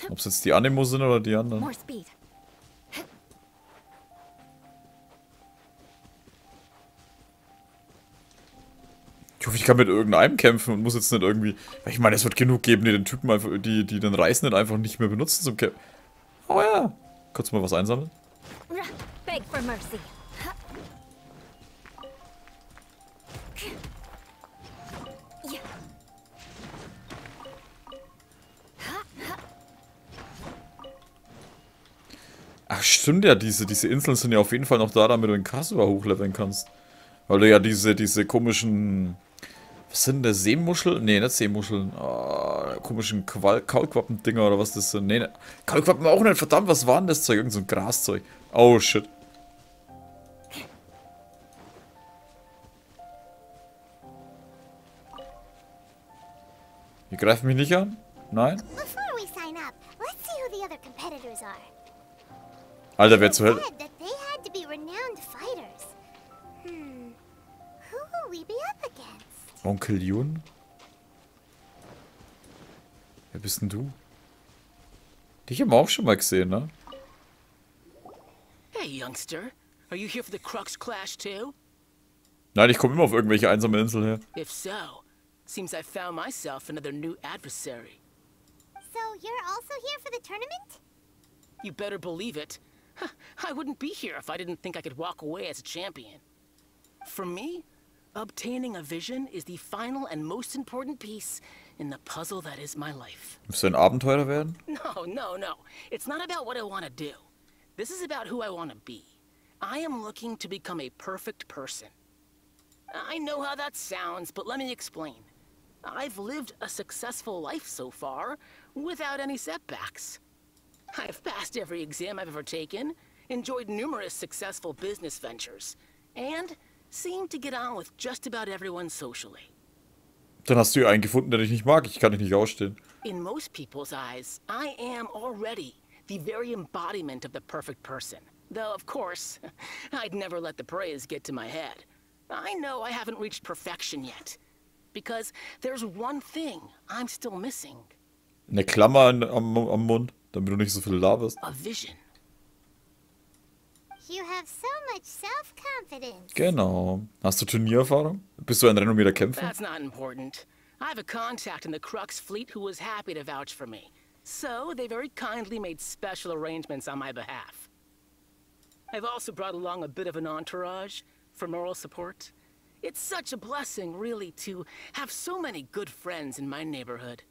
Ob es jetzt die Animo sind oder die anderen. More speed. Ich hoffe, ich kann mit irgendeinem kämpfen und muss jetzt nicht irgendwie... Ich meine, es wird genug geben, die den Typen einfach, die den Reisenden einfach nicht mehr benutzen zum Kämpfen. Oh ja. Kannst du mal was einsammeln? Beg for mercy. Ach stimmt ja, diese Inseln sind ja auf jeden Fall noch da, damit du den Kasua hochleveln kannst. Weil du ja diese komischen... Was sind das? Seemuscheln? Nee, nicht Seemuscheln. Komischen Kaulquappen-Dinger oder was das sind. Nee, ne. Kaulquappen auch nicht. Verdammt, was war denn das Zeug? Irgend so ein Graszeug. Oh, shit. Ihr greift mich nicht an? Nein? Alter, wer zur Hölle... Onkel Jun? Wer bist denn du? Dich haben wir auch schon mal gesehen, ne? Hey, youngster. Are you here for the Crux Clash too? Nein, ich komme immer auf irgendwelche einsame Inseln her. If so, seems I found myself another new adversary. So you're also here for the tournament? You better believe it. I wouldn't be here if I didn't think I could walk away as a champion. For me, obtaining a vision is the final and most important piece in the puzzle that is my life. Willst du ein Abenteurer werden? No. It's not about what I want to do. This is about who I want to be. I am looking to become a perfect person. I know how that sounds, but let me explain. I've lived a successful life so far, without any setbacks. I've passed every exam I've ever taken, enjoyed numerous successful business ventures, and seem to get on with just about everyone socially. Dann hast du hier einen gefunden, der dich nicht mag. Ich kann dich nicht ausstehen. In most people's eyes, I am already the very embodiment of the perfect person. Though, of course, I'd never let the praise get to my head. I know I haven't reached perfection yet. Because there's one thing I'm still missing. Eine Klammer am Mund, damit du nicht so viel laberst. A vision. You have so much self-confidence. Genau. Hast du Turniererfahrung? Bist du ein renommierter Kämpfer? That's not important. I have a contact in the Crux fleet who was happy to vouch for me. So they very kindly made special arrangements on my behalf. I've also brought along a bit of an entourage for moral support. It's such a blessing, really, to have so many good friends in my neighborhood.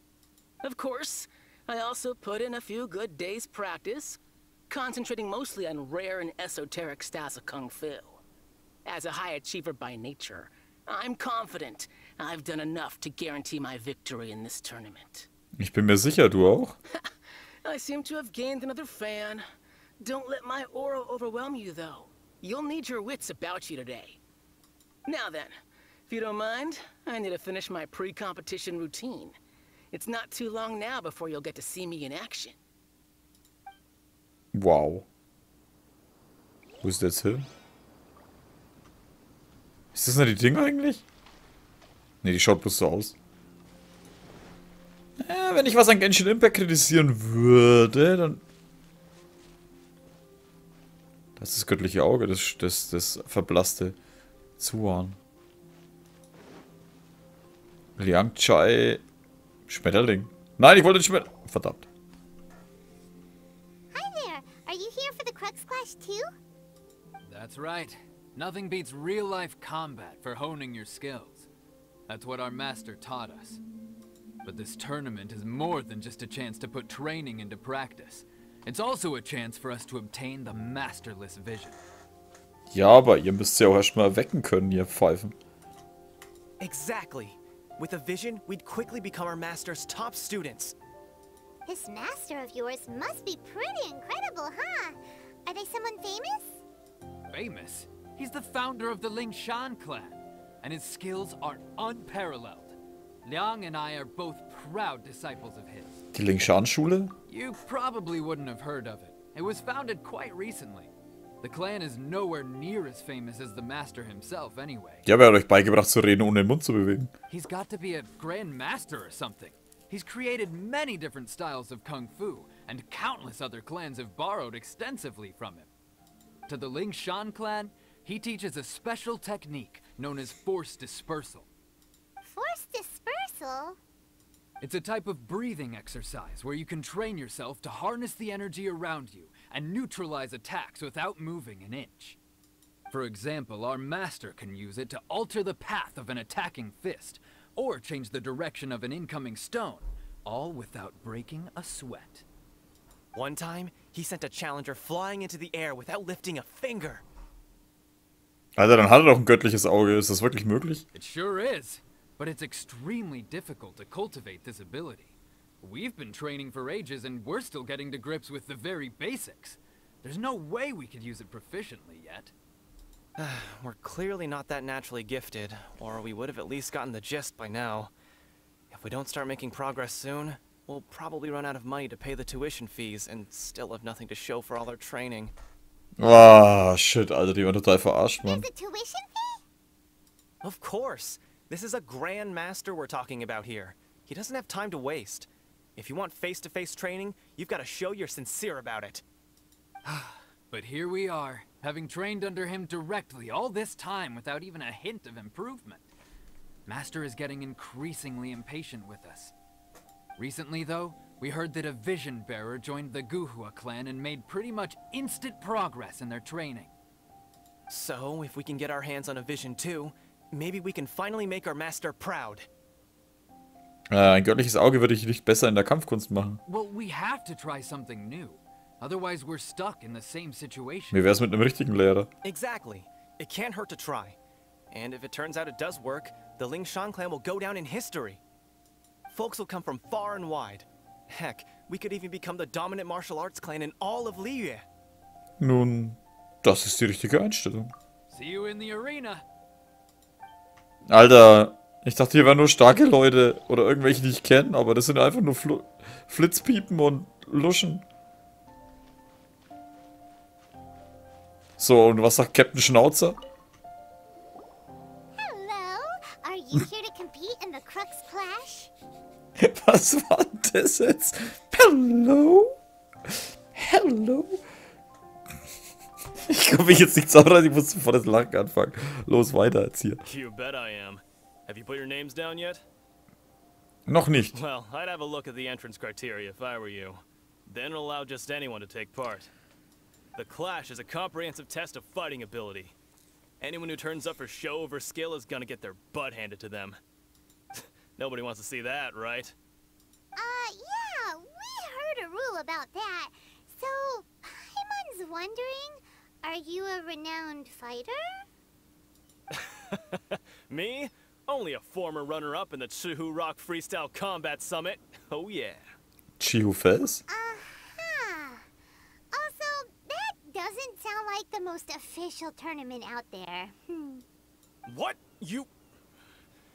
Of course, I also put in a few good days' practice, concentrating mostly on rare and esoteric styles of Kung Fu. As a high achiever by nature, I'm confident I've done enough to guarantee my victory in this tournament. Ich bin mir sicher, du auch? I seem to have gained another fan. Don't let my aura overwhelm you, though. You'll need your wits about you today. Now then, if you don't mind, I need to finish my pre-competition routine. It's not too long now before you'll get to see me in action. Wow. Wo ist der jetzt hin? Ist das nicht die Dinge eigentlich? Ne, die schaut bloß so aus. Wenn ich was an Genshin Impact kritisieren würde, dann... Das ist das göttliche Auge, das verblasste Zuan. Liang Chai... Schmetterling. Nein, ich wollte den Schmetterling... Verdammt. Hi there. Are you here for the Crux Clash too? That's right. Nothing beats real-life combat for honing your skills. That's what our master taught us. But this tournament is more than just a chance to put training into practice. It's also a chance for us to obtain the masterless vision. Ja, aber ihr müsst sie auch erstmal wecken können, ihr Pfeifen. Exactly. With a vision, we'd quickly become our master's top students. This master of yours must be pretty incredible, huh? Are they someone famous? Famous? He's the founder of the Lingshan clan, and his skills are unparalleled. Liang and I are both proud disciples of his. Die Lingshan-Schule? You probably wouldn't have heard of it. It was founded quite recently. The clan is nowhere near as famous as the master himself anyway. Ja, wer hat euch beigebracht zu reden, ohne den Mund zu bewegen? He's got to be a grand master or something. He's created many different styles of kung fu, and countless other clans have borrowed extensively from him. To the Ling Shan clan, he teaches a special technique known as force dispersal. Force dispersal? It's a type of breathing exercise where you can train yourself to harness the energy around you and neutralize attacks without moving an inch. For example, our master can use it to alter the path of an attacking fist, or change the direction of an incoming stone, all without breaking a sweat. One time, he sent a challenger flying into the air without lifting a finger. Alter, dann hat er doch ein göttliches Auge. Ist das wirklich möglich? It sure is, but it's extremely difficult to cultivate this ability. We've been training for ages and we're still getting to grips with the very basics. There's no way we could use it proficiently yet. We're clearly not that naturally gifted, or we would have at least gotten the gist by now. If we don't start making progress soon, we'll probably run out of money to pay the tuition fees and still have nothing to show for all our training. Ah, shit, Alter, die waren total verarscht, Mann. There's a tuition fee? Of course! This is a Grand Master we're talking about here. He doesn't have time to waste. If you want face-to-face training, you've got to show you're sincere about it. But here we are, having trained under him directly all this time without even a hint of improvement. Master is getting increasingly impatient with us. Recently, though, we heard that a vision bearer joined the Guhua clan and made pretty much instant progress in their training. So, if we can get our hands on a vision too, maybe we can finally make our master proud. Ein göttliches Auge würde ich nicht besser in der Kampfkunst machen. Well, we have to try something new. Otherwise, we're stuck in the same situation. Wie wär's mit einem richtigen Lehrer? Exactly. It can't hurt to try. And if it turns out it does work, the Ling Shan clan will go down in history. Folks will come from far and wide. Heck, we could even become the dominant martial arts clan in all of Fliege. Nun, das ist die richtige Einstellung. See you in the arena. Alter, ich dachte, hier wären nur starke Leute oder irgendwelche, die ich kenne, aber das sind einfach nur Flitzpiepen und Luschen. So, und was sagt Captain Schnauzer? Hello? Are you here to compete in the Crux Clash? Was war das jetzt? Hello? Hello? Ich kann mich jetzt nicht zaubern, ich muss sofort das Lachen anfangen. Los, weiter jetzt hier. You bet I am. Have you put your names down yet? Noch nicht. Well, I'd have a look at the entrance criteria if I were you. Then allow just anyone to take part. The Clash is a comprehensive test of fighting ability. Anyone who turns up for show over skill is gonna get their butt handed to them. Nobody wants to see that, right? Yeah, we heard a rule about that. So, Paimon's wondering, are you a renowned fighter? Me? Only a former runner-up in the Chihu Rock Freestyle Combat Summit. Oh yeah. Chihu Fels? Also, that doesn't sound like the most official tournament out there. What? You...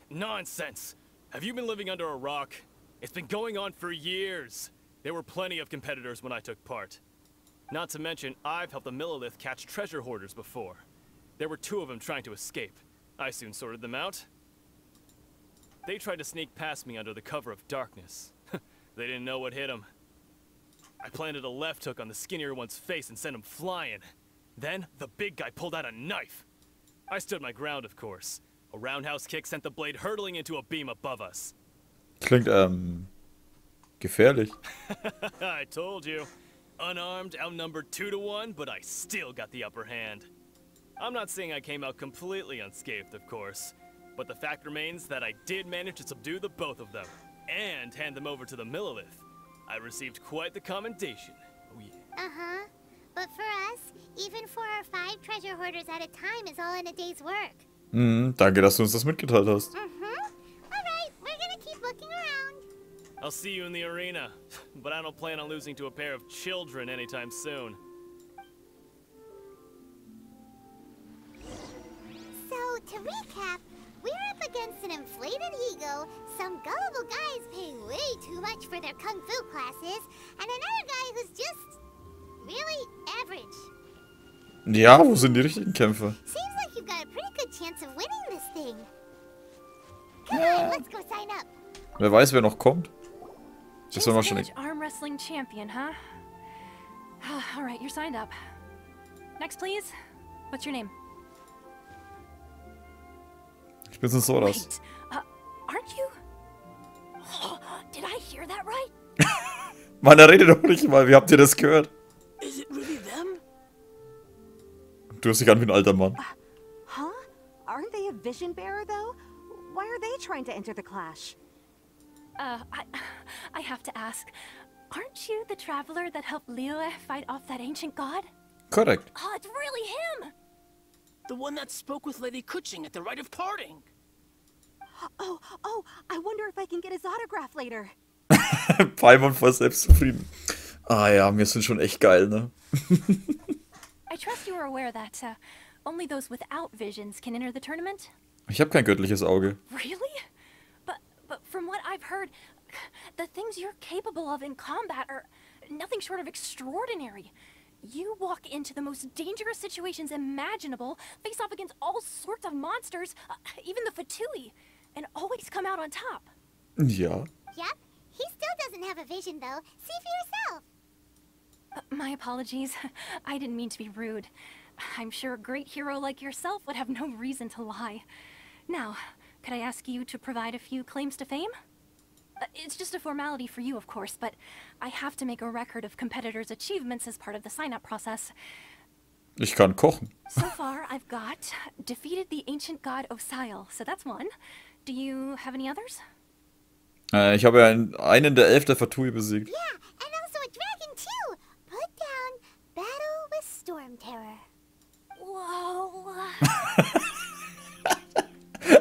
Nonsense. Have you been living under a rock? It's been going on for years. There were plenty of competitors when I took part. Not to mention, I've helped the Millilith catch treasure hoarders before. There were 2 of them trying to escape. I soon sorted them out. They tried to sneak past me under the cover of darkness. They didn't know what hit them. I planted a left hook on the skinnier one's face and sent him flying. Then, the big guy pulled out a knife. I stood my ground, of course. A roundhouse kick sent the blade hurtling into a beam above us. Klingt, gefährlich. I told you. Unarmed, outnumbered 2 to 1, but I still got the upper hand. I'm not saying I came out completely unscathed, of course. But the fact remains that I did manage to subdue the both of them. And hand them over to the Millilith. I received quite the commendation. Oh yeah. Uh-huh. But for us, even 4 or 5 treasure hoarders at a time is all in a day's work. Danke, dass du uns das mitgeteilt hast. Alright, we're gonna keep looking around. I'll see you in the arena, but I don't plan on losing to a pair of children anytime soon. So, to recap, we're up against an inflated ego, some gullible guys paying way too much for their kung fu classes, and another guy who's just really average. Ja, wo sind die richtigen Kämpfe? Seems like you've got a pretty good chance of winning this thing. Come on, let's go sign up. Wer weiß, wer noch kommt. Das war mal schon Village arm wrestling champion, huh? All right, you're signed up. Next, please. What's your name? Ich bin so das. Wait, aren't you? Oh, did I hear that right? Mann, er redet doch nicht mal. Wie habt ihr das gehört? Is it really them? Du hörst dich an wie ein alter Mann. Huh? Aren't they a vision bearer, though? Why are they trying to enter the clash? I have to ask. Aren't you the traveler that helped Liyue fight off that ancient god? Korrekt. Oh, it's really him! The one that spoke with Lady Kuching at the rite of parting. Oh, I wonder if I can get his autograph later. Paimon voll selbstzufrieden. Ah ja, wir sind schon echt geil, ne? I trust you are aware that only those without visions can enter the tournament? Ich habe kein göttliches Auge. Really? But from what I've heard, the things you're capable of in combat are nothing short of extraordinary. You walk into the most dangerous situations imaginable, face off against all sorts of monsters, even the Fatui, and always come out on top. Ja. Yep, he still doesn't have a vision though. See for yourself. My apologies. I didn't mean to be rude. I'm sure a great hero like yourself would have no reason to lie. Now, could I ask you to provide a few claims to fame? It's just a formality for you, of course, but I have to make a record of competitors' achievements as part of the sign-up process. Ich kann kochen. So far, I've got defeated the ancient god Osail, so that's one. Do you have any others? Ich habe ja einen der 11 der Fatui besiegt. Yeah, and also a dragon too. Put down battle with storm terror. Whoa.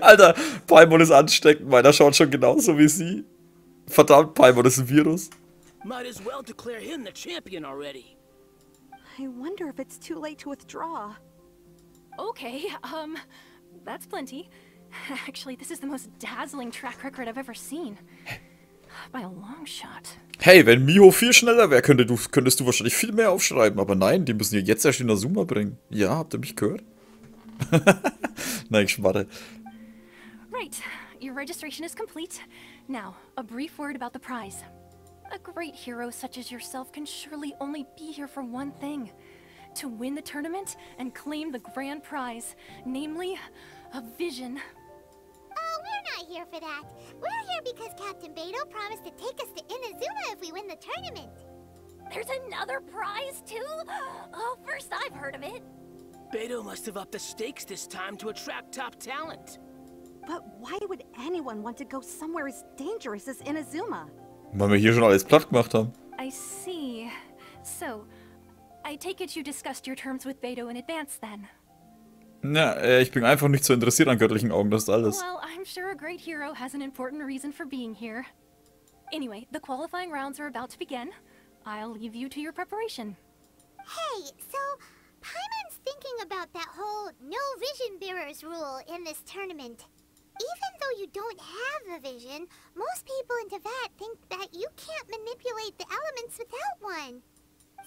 Alter, Paimon ist ansteckend, meiner schaut schon genauso wie sie. Verdammt, Paimon ist ein Virus. Might as well declare him the champion already. I wonder if it's too late to withdraw. Okay, that's plenty. Actually, this is the most dazzling track record I've ever seen. By a long shot. Hey, wenn Miho viel schneller wäre, könntest du wahrscheinlich viel mehr aufschreiben. Aber nein, die müssen ja jetzt erst in der Summa bringen. Ja, habt ihr mich gehört? Nein, ich schmarre. Right, your registration is complete. Now, a brief word about the prize. A great hero such as yourself can surely only be here for one thing. To win the tournament and claim the grand prize. Namely, a vision. Oh, we're not here for that. We're here because Captain Beidous promised to take us to Inazuma if we win the tournament. There's another prize, too? Oh, first I've heard of it. Beidous must have upped the stakes this time to attract top talent. But why would anyone want to go somewhere as dangerous as Inazuma? Weil wir hier schon alles platt gemacht haben. I see. So, I take it you discussed your terms with Beidous in advance, then? Na, ich bin einfach nicht so interessiert an göttlichen Augen, das ist alles. Well, I'm sure a great hero has an important reason for being here. Anyway, the qualifying rounds are about to begin. I'll leave you to your preparation. Hey, so Paimon's thinking about that whole no vision bearers rule in this tournament. Even though you don't have a vision, most people in Teyvat think that you can't manipulate the elements without one.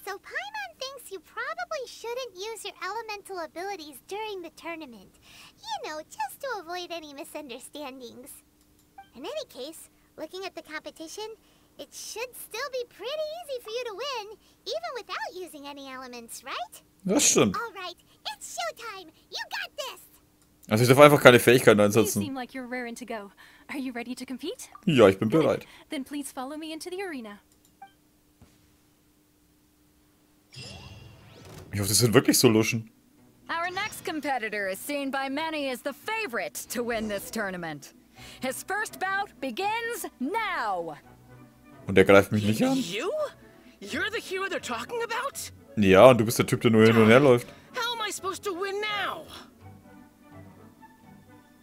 So Paimon thinks you probably shouldn't use your elemental abilities during the tournament. You know, just to avoid any misunderstandings. In any case, looking at the competition, it should still be pretty easy for you to win, even without using any elements, right? Das stimmt. Alright, it's showtime! You got this! Also ich darf einfach keine Fähigkeiten You einsetzen. seem like you're raring to go. Are you ready to compete? Ja, ich bin Good. bereit. Then please follow me into the arena. Ich hoffe, das sind wirklich so Luschen. Our next competitor is seen by many as the favorite to win this tournament. His first bout begins now. Und der greift mich nicht an? You? You're the hero they're talking about? Ja, und du bist der Typ, der nur hin und her läuft. How am I supposed to win now?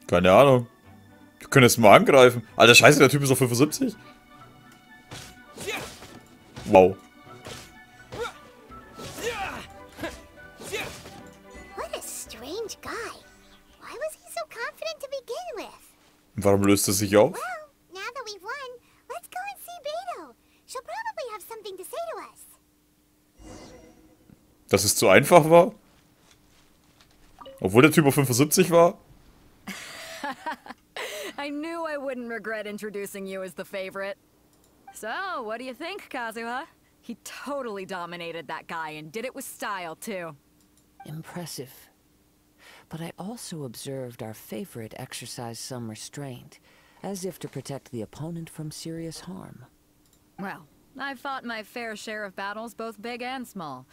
Keine Ahnung. Wir können jetzt mal angreifen. Alter, scheiße, der Typ ist auf 75. Wow. What a strange guy. Why was he so confident to begin with? Warum löst er sich auf? Well, now that we've won, let's go and see Beidous. She'll probably have something to say to us. Dass es zu einfach war? Obwohl der Typ auf 75 war? I knew I wouldn't regret introducing you as the favorite. So, what do you think, Kazuha? He totally dominated that guy and did it with style, too. Impressive. But I also observed our favorite exercise some restraint, as if to protect the opponent from serious harm. Well, I've fought my fair share of battles, both big and small.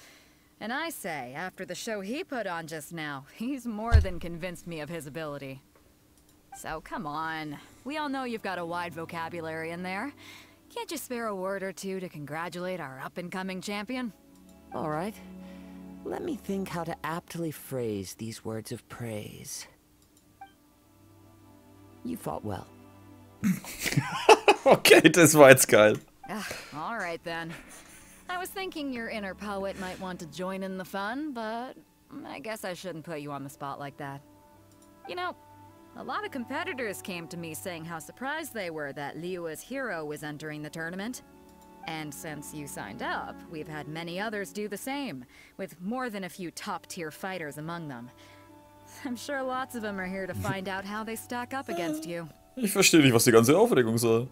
And I say, after the show he put on just now, he's more than convinced me of his ability. So come on. We all know you've got a wide vocabulary in there. Can't you spare a word or two to congratulate our up-and-coming champion? All right. Let me think how to aptly phrase these words of praise. You fought well. Okay, das war jetzt geil. All right then. I was thinking your inner poet might want to join in the fun, but I guess I shouldn't put you on the spot like that. You know, a lot of competitors came to me saying how surprised they were that Liyue's hero was entering the tournament. And since you signed up, we've had many others do the same, with more than a few top-tier fighters among them. I'm sure lots of them are here to find out how they stack up against you. Ich verstehe nicht, was die ganze Aufregung soll.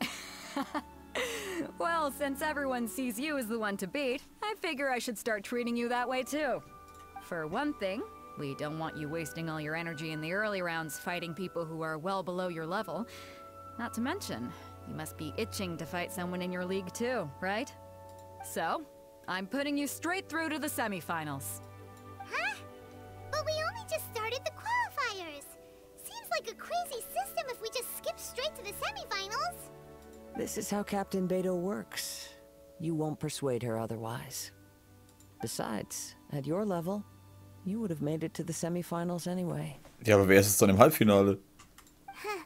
Well, since everyone sees you as the one to beat, I figure I should start treating you that way too. For one thing, we don't want you wasting all your energy in the early rounds fighting people who are well below your level. Not to mention, you must be itching to fight someone in your league too, right? So, I'm putting you straight through to the semifinals. Huh? But we only just started the qualifiers. Seems like a crazy system if we just skip straight to the semifinals. This is how Captain Beidous works. You won't persuade her otherwise. Besides, at your level, you would have made it to the semifinals anyway. Ja, aber wer ist jetzt dann im Halbfinale? Huh.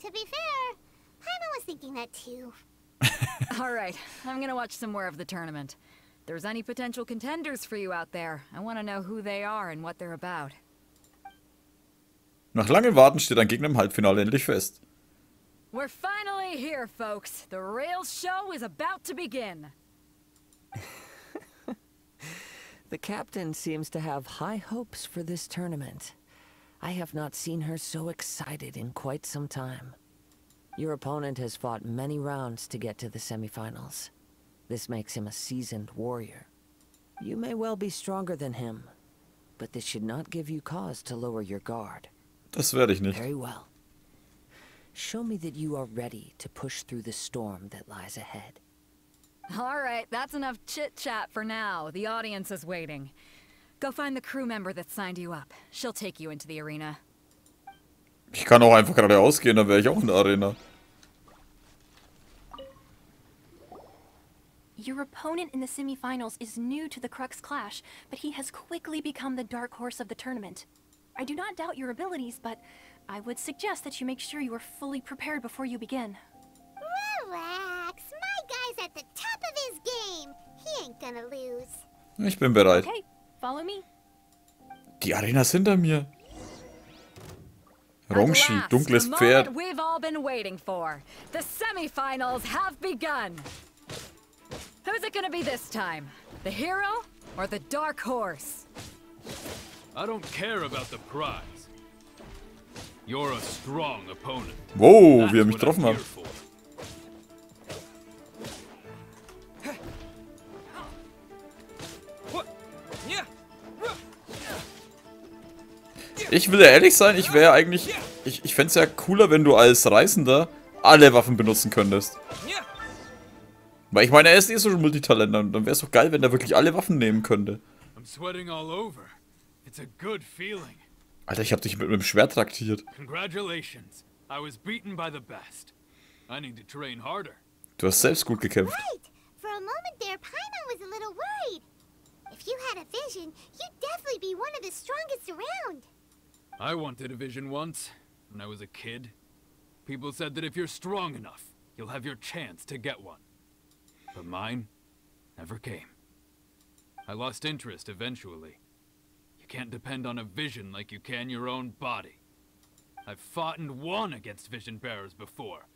To be fair, Paimon was thinking that too. Alright, I'm gonna watch some more of the tournament. If there's any potential contenders for you out there, I want to know who they are and what they're about. Nach langem Warten steht ein Gegner im Halbfinale endlich fest. We're finally here, folks. The real show is about to begin. The captain seems to have high hopes for this tournament. I have not seen her so excited in quite some time. Your opponent has fought many rounds to get to the semifinals. This makes him a seasoned warrior. You may well be stronger than him, but this should not give you cause to lower your guard. Das werde ich nicht. Very well. Show me that you are ready to push through the storm that lies ahead. Alright, that's enough chit-chat for now. The audience is waiting. Go find the crew member that signed you up. She'll take you into the arena. Ich kann auch einfach gerade ausgehen, dann wäre ich auch in der Arena. Your opponent in the semifinals is new to the Crux Clash, but he has quickly become the dark horse of the tournament. I do not doubt your abilities, but I would suggest that you make sure you are fully prepared before you begin. Relax, my guy's at the top of his game. He ain't gonna lose. Ich bin bereit. Okay, follow me. Die Arena ist hinter mir. Rongshi, At last, dunkles the Pferd. moment we've all been waiting for. The semifinals have begun. Who's it gonna be this time? The hero or the dark horse? I don't care about the prize. You're a strong opponent. Wow, wie er That's mich what getroffen I'm hat. here for. Ich will ja ehrlich sein, ich wäre eigentlich... Ich fände es ja cooler, wenn du als Reisender alle Waffen benutzen könntest. Weil ich meine, er ist eh so ein Multitalenter und dann wäre es doch geil, wenn er wirklich alle Waffen nehmen könnte. I'm sweating all over. It's a good feeling. Alter, ich hab dich mit einem Schwert traktiert. Congratulations. I was beaten by the best. I need to train harder. Du hast selbst gut gekämpft. Right. For a moment there, Paimon was a little worried. If you had a vision, you'd definitely be one of the strongest around. I wanted a vision once, when I was a kid. People said that if you're strong enough, you'll have your chance to get one. But mine never came. I lost interest eventually. You can't depend on a vision like you can your own body. I've fought and won against vision bearers before.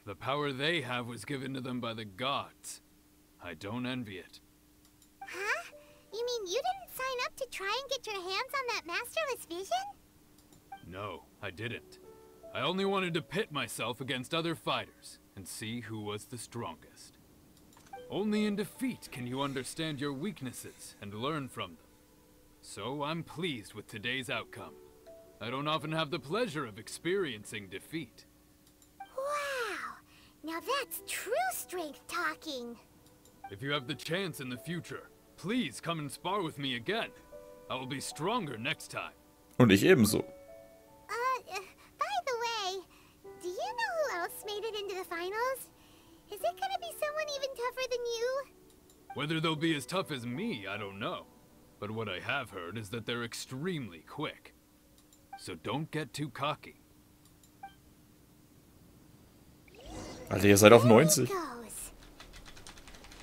The power they have was given to them by the gods. I don't envy it. Huh? You mean you didn't sign up to try and get your hands on that masterless vision? No, I didn't. I only wanted to pit myself against other fighters. and see who was the strongest. Only in defeat can you understand your weaknesses and learn from them. So I'm pleased with today's outcome. I don't often have the pleasure of experiencing defeat. Wow! Now that's true strength talking. If you have the chance in the future, please come and spar with me again. I will be stronger next time. Und ich ebenso. By the way, do you know who else made it into the finals? Is it gonna be someone even tougher than you? Whether they'll be as tough as me, I don't know. But what I have heard is that they're extremely quick. So don't get too cocky. Alter, ihr seid auf 90. Maybe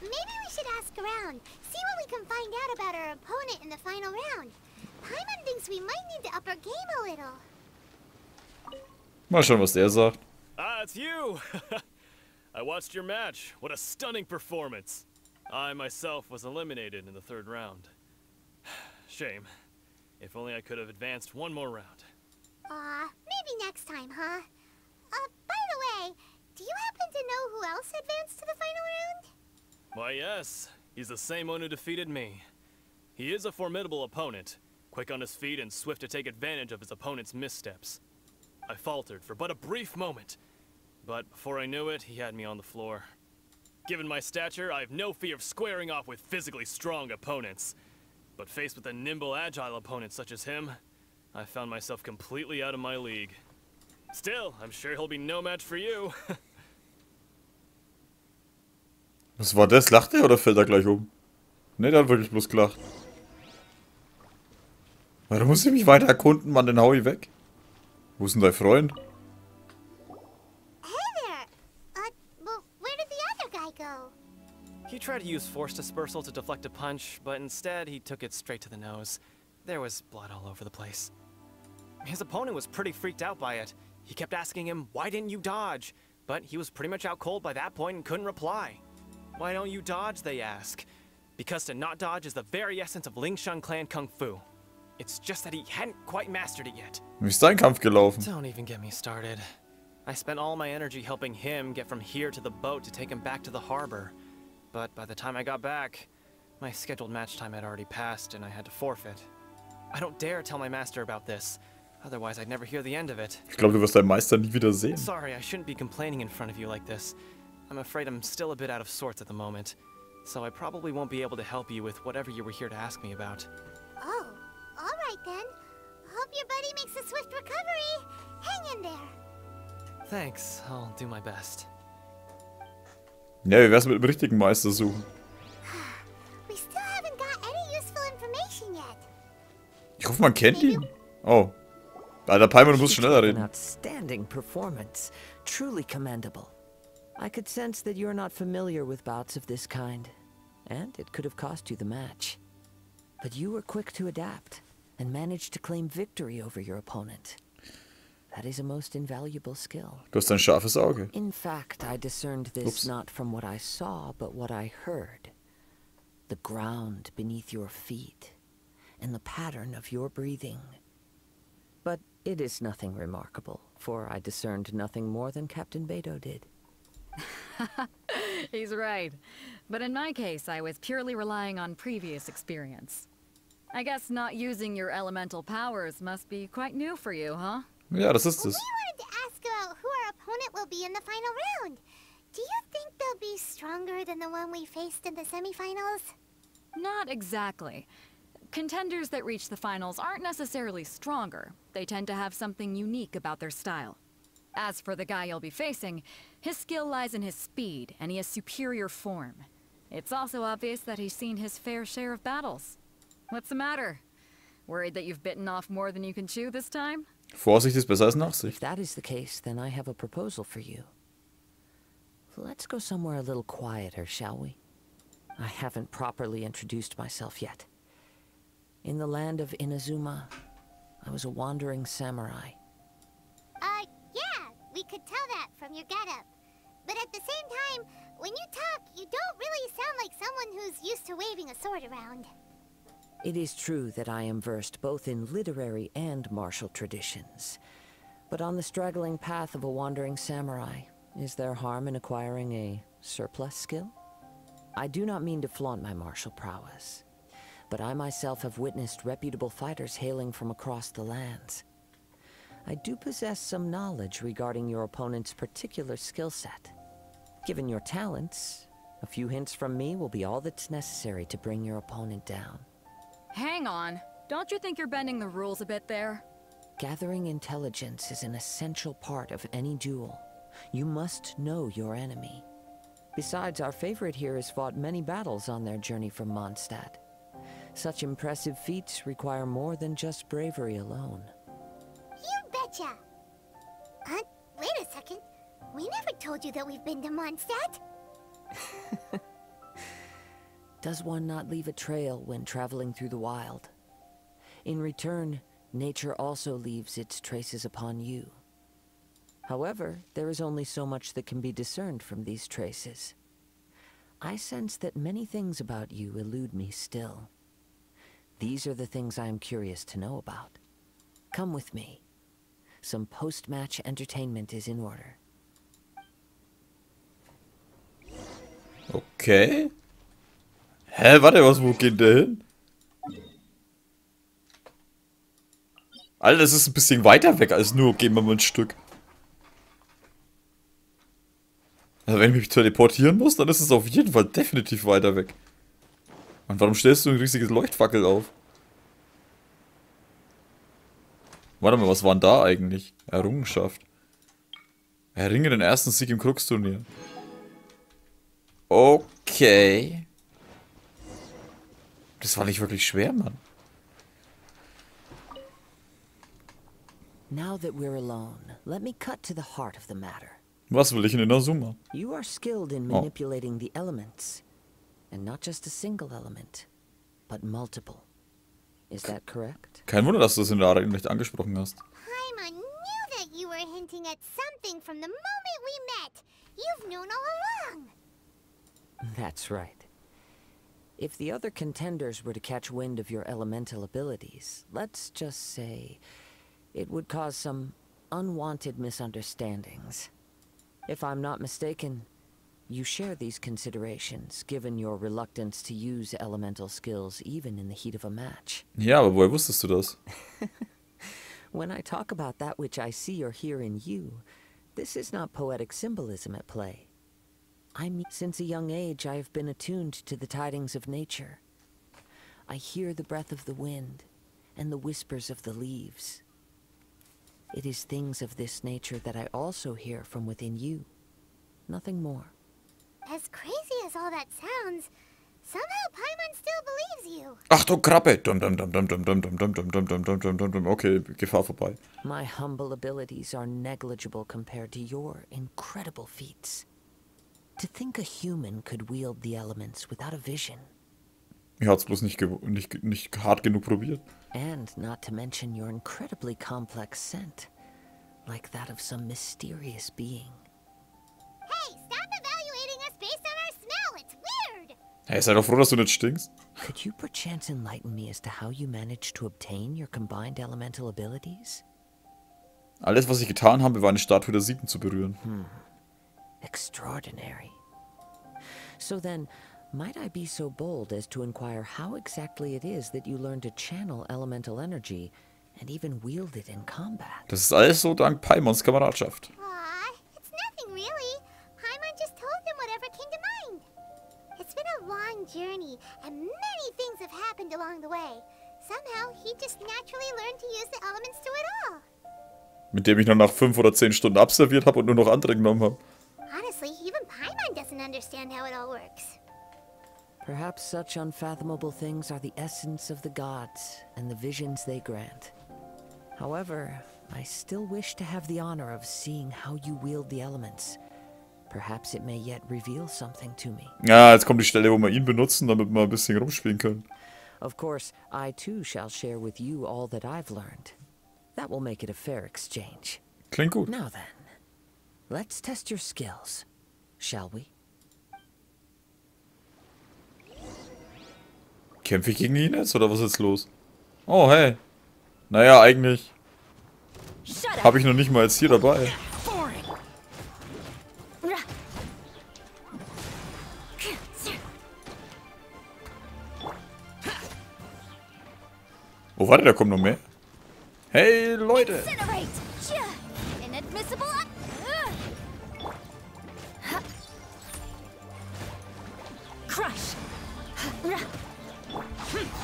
we should ask around, see what we can find out about our opponent in the final round. Paimon thinks we might need to up our game a little. Mal schauen, was der sagt. Ah, it's you! I watched your match. What a stunning performance. I myself was eliminated in the 3rd round. Shame. If only I could have advanced one more round. Maybe next time, huh? By the way, do you happen to know who else advanced to the final round? Why, yes. He's the same one who defeated me. He is a formidable opponent, quick on his feet and swift to take advantage of his opponent's missteps. I faltered for but a brief moment, but before I knew it, he had me on the floor. Given my stature, I have no fear of squaring off with physically strong opponents. But faced with a nimble, agile opponent such as him, I found myself completely out of my league. Still, I'm sure he'll be no match for you. Was war das? Lacht er oder fällt er gleich um? Ne, der hat wirklich bloß gelacht. Da muss ich mich weiter erkunden, Mann, den hau ich weg. Wo ist denn dein Freund? Hey there! Well, where did the other guy go? He tried to use force dispersal to deflect a punch, but instead he took it straight to the nose. There was blood all over the place. His opponent was pretty freaked out by it. He kept asking him, "Why didn't you dodge?" But he was pretty much out cold by that point and couldn't reply. "Why don't you dodge?" they ask. Because to not dodge is the very essence of Lingshan clan kung fu. It's just that he hadn't quite mastered it yet. Wie ist dein Kampf gelaufen? Don't even get me started. I spent all my energy helping him get from here to the boat to take him back to the harbor. But by the time I got back, my scheduled match time had already passed and I had to forfeit. I don't dare tell my master about this. Otherwise, I'd never hear the end of it. Ich glaube, du wirst deinen Meister nie wieder sehen. Sorry, I shouldn't be complaining in front of you like this. I'm afraid I'm still a bit out of sorts at the moment. So I probably won't be able to help you with whatever you were here to ask me about. Oh, alright then. Hope your buddy makes a swift recovery. Hang in there. Thanks, I'll do my best. Ja, wie wär's mit dem richtigen Meister suchen? We still haven't got any useful information yet. Ich hoffe, man kennt ihn. Oh. Alter, Paimon, du musst schneller reden. Outstanding performance. Truly commendable. I could sense that you're not familiar with bouts of this kind, and it could have cost you the match. But you were quick to adapt, and managed to claim victory over your opponent. That is a most invaluable skill. Du hast ein scharfes Auge. In fact, I discerned this not from what I saw, but what I heard. The ground beneath your feet, and the pattern of your breathing. But it is nothing remarkable, for I discerned nothing more than Captain Beidous did. He's right. But in my case, I was purely relying on previous experience. I guess not using your elemental powers must be quite new for you, huh? Ja, das ist es. We wanted to ask about who our opponent will be in the final round. Do you think they'll be stronger than the one we faced in the semifinals? Not exactly. Contenders that reach the finals aren't necessarily stronger. They tend to have something unique about their style. As for the guy you'll be facing, his skill lies in his speed, and he has superior form. It's also obvious that he's seen his fair share of battles. What's the matter? Worried that you've bitten off more than you can chew this time? Vorsicht ist besser als Nachsicht. If that is the case, then I have a proposal for you. Let's go somewhere a little quieter, shall we? I haven't properly introduced myself yet. In the land of Inazuma, I was a wandering samurai. Yeah, we could tell that from your getup. But at the same time, when you talk, you don't really sound like someone who's used to waving a sword around. It is true that I am versed both in literary and martial traditions. But on the straggling path of a wandering samurai, Is there harm in acquiring a surplus skill? I do not mean to flaunt my martial prowess, but I myself have witnessed reputable fighters hailing from across the lands. I do possess some knowledge regarding your opponent's particular skill set. Given your talents, a few hints from me will be all that's necessary to bring your opponent down. Hang on. Don't you think you're bending the rules a bit there? Gathering intelligence is an essential part of any duel. You must know your enemy. Besides, our favorite here has fought many battles on their journey from Mondstadt. Such impressive feats require more than just bravery alone. You betcha! Wait a second. We never told you that we've been to Mondstadt. Does one not leave a trail when traveling through the wild? In return, nature also leaves its traces upon you. However, there is only so much that can be discerned from these traces. I sense that many things about you elude me still. These are the things I am curious to know about. Come with me. Some post-match entertainment is in order. Okay. Hä, warte, wo geht der hin? Alter, das ist ein bisschen weiter weg als nur, gehen wir mal ein Stück. Also wenn ich mich teleportieren muss, dann ist es auf jeden Fall definitiv weiter weg. Und warum stellst du ein riesiges Leuchtfackel auf? Warte mal, was war denn da eigentlich? Errungenschaft. Erringe den ersten Sieg im Kampfturnier. Okay. Das war nicht wirklich schwer, Mann. Now that we're alone, let me cut to the heart of the matter. Was will ich in Inazuma? You are skilled in manipulating the elements, and not just a single element, but multiple. Is that correct? Kein Wunder, dass du das in der Arena nicht angesprochen hast. Paimon knew that you were hinting at something from the moment we met. You've known all along. That's right. If the other contenders were to catch wind of your elemental abilities, let's just say it would cause some unwanted misunderstandings. If I'm not mistaken, you share these considerations, given your reluctance to use elemental skills even in the heat of a match. Ja, aber woher wusstest du das? When I talk about that which I see or hear in you, this is not poetic symbolism at play. Since a young age, I have been attuned to the tidings of nature. I hear the breath of the wind and the whispers of the leaves. It is things of this nature that I also hear from within you. Nothing more. As crazy as all that sounds, somehow Paimon still believes you. Achtung, Krabbe! Dum, dum, dum, dum, dum, dum, dum, dum, dum, dum, dum, dum, dum, dum, dum. Okay, Gefahr vorbei. My humble abilities are negligible compared to your incredible feats. To think a human could wield the elements without a vision. Ich hat's bloß nicht hart genug probiert. And not to mention your incredibly complex scent, like that of some mysterious being. Hey, stop evaluating us based on our smell. It's weird. Hey, sei doch froh, dass du nicht stinkst. Could you perchance enlighten me as to how you managed to obtain your combined elemental abilities? Alles, was ich getan habe, war eine Statue der Sieben zu berühren. Extraordinary. So then, might I be so bold as to inquire how exactly it is that you learned to channel elemental energy and even wield it in combat? Das ist alles so dank Paimons Kameradschaft. Aw, it's nothing really. Paimon just told him whatever came to mind. It's been a long journey, and many things have happened along the way. Somehow, he just naturally learned to use the elements through it all. Mit dem ich noch nach 5 oder 10 Stunden abserviert habe und nur noch andere genommen habe. Honestly, even Paimon doesn't understand how it all works. Perhaps such unfathomable things are the essence of the gods and the visions they grant. However, I still wish to have the honor of seeing how you wield the elements. Perhaps it may yet reveal something to me. Ja, jetzt kommt die Stelle, wo wir ihn benutzen, damit wir ein bisschen rumspielen können. Of course, I too shall share with you all that I've learned. That will make it a fair exchange. Klingt gut. Now then, let's test your skills, shall we? Kämpfe ich gegen ihn jetzt, oder was ist jetzt los? Oh, hey. Naja, eigentlich habe ich noch nicht mal jetzt hier dabei. Oh, warte, da kommt noch mehr. Hey, Leute! Incinerate! Inadmissible. Crush!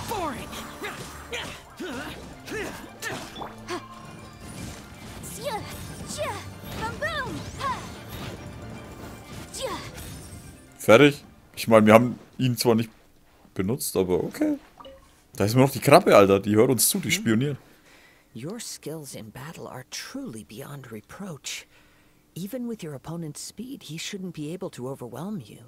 Boring! Boom, boom. Fertig. Ich meine, wir haben ihn zwar nicht benutzt, aber okay. Da ist mir noch die Krabbe, Alter. Die hört uns zu, die spioniert. Your skills in battle are truly beyond reproach. Even with your opponent's speed, he shouldn't be able to overwhelm you.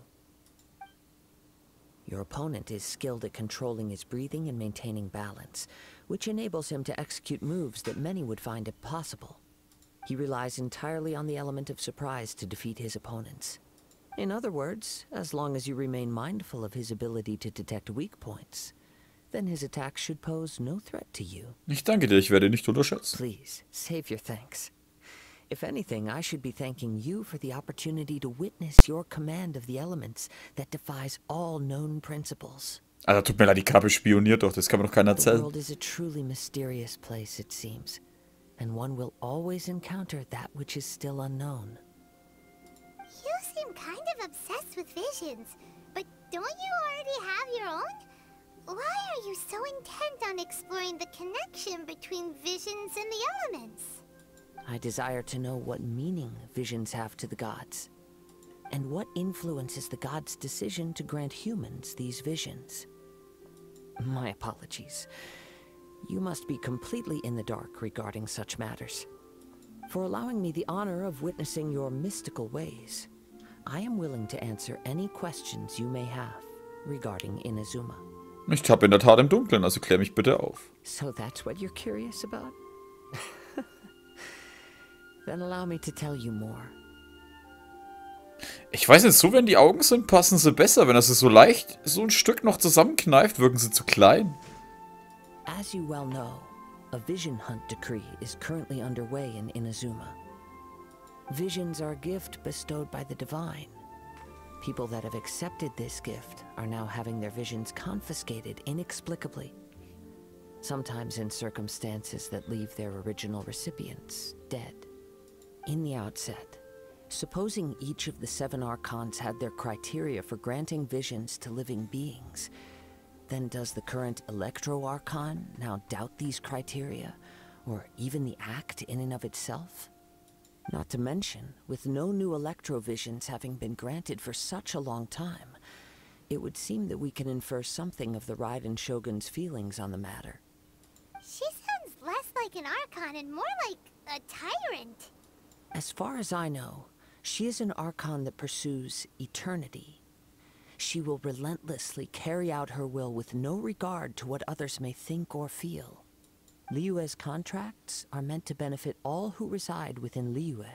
Your opponent is skilled at controlling his breathing and maintaining balance, which enables him to execute moves that many would find impossible. He relies entirely on the element of surprise to defeat his opponents. In other words, as long as you remain mindful of his ability to detect weak points, then his attacks should pose no threat to you. Ich danke dir, ich werde nicht unterschätzen. Please, save your thanks. If anything, I should be thanking you for the opportunity to witness your command of the elements that defies all known principles. Alter, tut mir leid, die Krabbe spioniert doch, das kann mir doch keiner The erzählen. world is a truly mysterious place, it seems, and one will always encounter that which is still unknown. You seem kind of obsessed with visions, but don't you already have your own? Why are you so intent on exploring the connection between visions and the elements? I desire to know what meaning visions have to the gods, and what influences the gods' decision to grant humans these visions. My apologies. You must be completely in the dark regarding such matters. For allowing me the honor of witnessing your mystical ways, I am willing to answer any questions you may have regarding Inazuma. Ich tappe in der Tat im Dunkeln, also klär mich bitte auf. So that's what you're curious about? Then allow me to tell you more. Ich weiß nicht, so wenn die Augen sind, passen sie besser. Wenn er sie so leicht, so ein Stück noch zusammenkneift, wirken sie zu klein. As you well know, a vision hunt decree is currently underway in Inazuma. Visions are a gift bestowed by the divine. People that have accepted this gift are now having their visions confiscated inexplicably. Sometimes in circumstances that leave their original recipients dead. In the outset, supposing each of the 7 archons had their criteria for granting visions to living beings, then does the current Electro-Archon now doubt these criteria, or even the act in and of itself? Not to mention, with no new Electro-Visions having been granted for such a long time, it would seem that we can infer something of the Raiden Shogun's feelings on the matter. She sounds less like an Archon and more like a tyrant. As far as I know, she is an Archon that pursues eternity. She will relentlessly carry out her will with no regard to what others may think or feel. Liyue's contracts are meant to benefit all who reside within Liyue.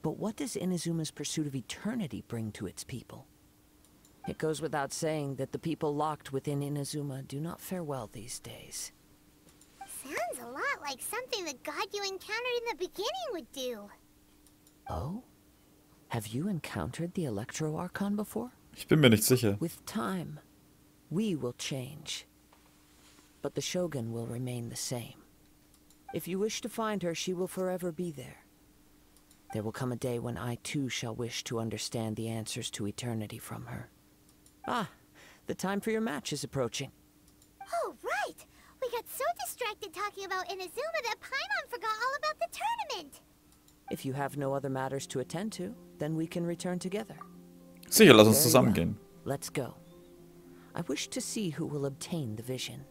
But what does Inazuma's pursuit of eternity bring to its people? It goes without saying that the people locked within Inazuma do not fare well these days. Sounds a lot like something the god you encountered in the beginning would do. Oh? Have you encountered the Electro-Archon before? Ich bin mir nicht sicher. With time, we will change. But the Shogun will remain the same. If you wish to find her, she will forever be there. There will come a day when I too shall wish to understand the answers to eternity from her. Ah, the time for your match is approaching. Oh, right! We got so distracted talking about Inazuma that Paimon forgot all about the tournament! If you have no other matters to attend to, then we can return together. Sicher, lass uns Very zusammen well. gehen. Let's go. I wish to see who will obtain the vision.